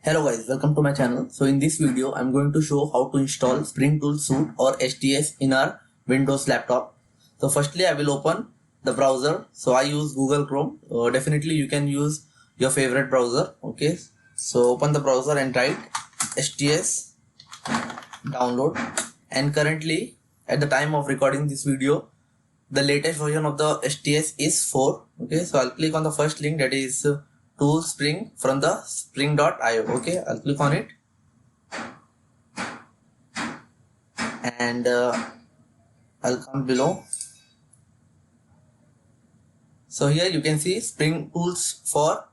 Hello guys, welcome to my channel. So in this video, I'm going to show how to install Spring Tool Suite or STS in our Windows laptop. So firstly, I will open the browser. So I use Google Chrome. Definitely you can use your favorite browser. Okay. So open the browser and write STS download. And currently at the time of recording this video, the latest version of the STS is 4. Okay. So I'll click on the first link, that is tool spring from the spring.io. okay, I'll click on it and I'll come below. So here you can see spring tools for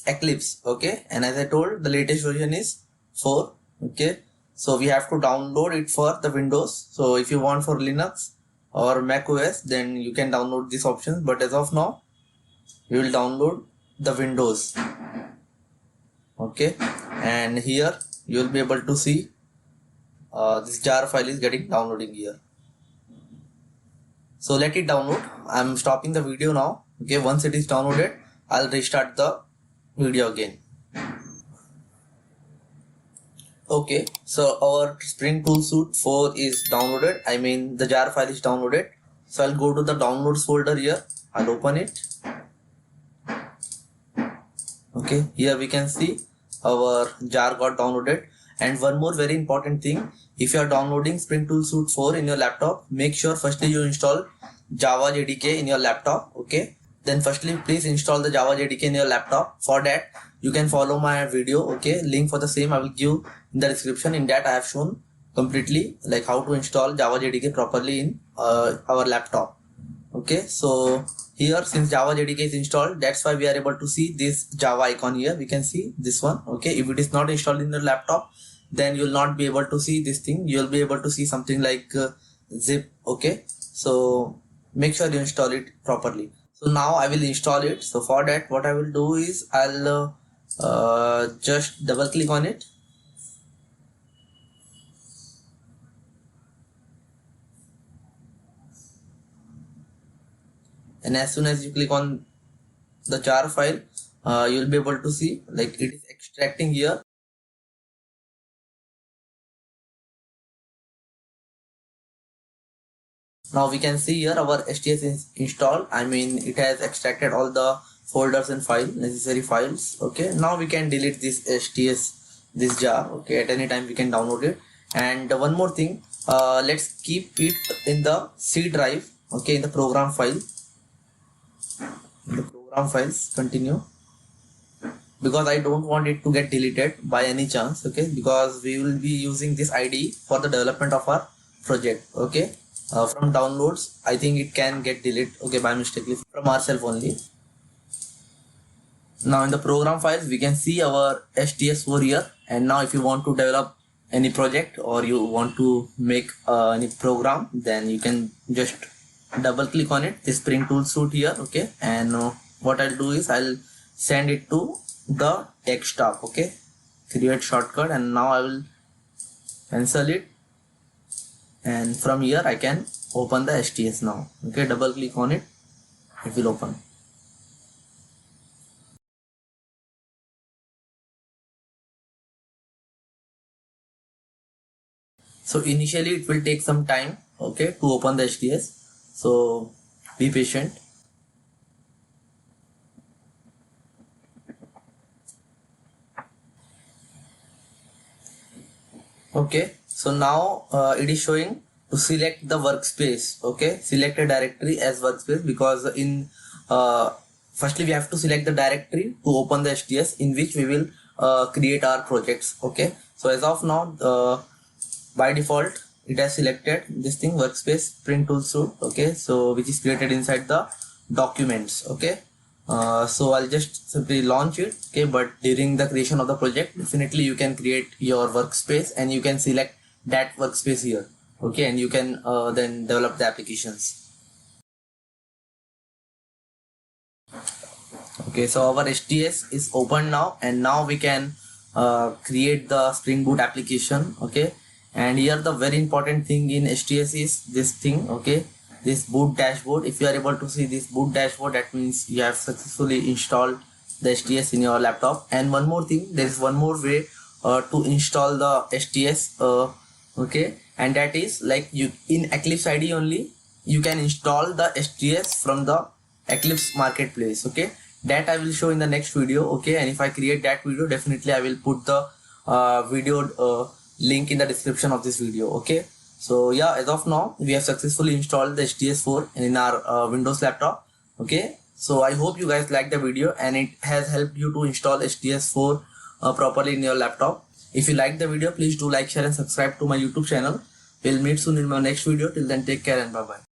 Eclipse. Okay, and as I told, the latest version is 4. Okay, so we have to download it for the Windows. So if you want for Linux or Mac OS, then you can download this option, but as of now we will download the Windows. Okay, and here you will be able to see this jar file is getting downloading here. So let it download. I'm stopping the video now. Okay, once it is downloaded, I'll restart the video again. Okay, so our Spring Tool Suite 4 is downloaded. I mean the jar file is downloaded. So I'll go to the downloads folder here. I'll open it. Okay, here we can see our jar got downloaded. And one more very important thing, if you are downloading Spring Tool Suite 4 in your laptop, make sure firstly you install Java JDK in your laptop. Okay, then firstly please install the Java JDK in your laptop. For that you can follow my video. Okay, link for the same I will give in the description. In that I have shown completely like how to install Java JDK properly in our laptop. Okay, so here since Java JDK is installed, that's why we are able to see this Java icon here. We can see this one. Okay, if it is not installed in the laptop, then you will not be able to see this thing. You will be able to see something like zip. Okay, so make sure you install it properly. So now I will install it. So for that what I will do is I'll just double click on it. And as soon as you click on the jar file, you will be able to see like it is extracting here. Now we can see here our STS is installed. I mean it has extracted all the folders and necessary files. Okay, now we can delete this STS, this jar. Okay, at any time we can download it. And one more thing, let's keep it in the C drive. Okay, in the program file. The program files, continue, because I don't want it to get deleted by any chance. Okay, because we will be using this ID for the development of our project. Okay, from downloads I think it can get deleted, okay, by mistakenly from ourselves only. Now in the program files we can see our STS4 here. And now if you want to develop any project or you want to make any program, then you can just double click on it, this Spring Tool Suite here. Okay, and what I'll do is I'll send it to the desktop. Okay, create shortcut, and now I will cancel it, and from here I can open the STS now. Okay, double click on it, it will open. So initially it will take some time, okay, to open the STS. So be patient. Okay, so now it is showing to select the workspace. Okay, select a directory as workspace, because in firstly we have to select the directory to open the STS in which we will create our projects. Okay, so as of now by default it has selected this thing, workspace Spring Tool Suite. Okay, so which is created inside the documents. Okay, so I'll just simply launch it. Okay, but during the creation of the project, definitely you can create your workspace and you can select that workspace here. Okay, and you can then develop the applications. Okay, so our STS is open now, and now we can create the Spring Boot application. Okay, and here the very important thing in STS is this thing. Okay, this boot dashboard. If you are able to see this boot dashboard, that means you have successfully installed the STS in your laptop. And one more thing, there is one more way to install the STS, okay, and that is like you in Eclipse IDE only you can install the STS from the Eclipse marketplace. Okay, that I will show in the next video. Okay, and if I create that video, definitely I will put the video link in the description of this video. Okay, so yeah, as of now we have successfully installed the STS4 in our Windows laptop. Okay, so I hope you guys like the video and it has helped you to install STS4 properly in your laptop. If you like the video, please do like, share and subscribe to my YouTube channel. We'll meet soon in my next video. Till then, take care and bye bye.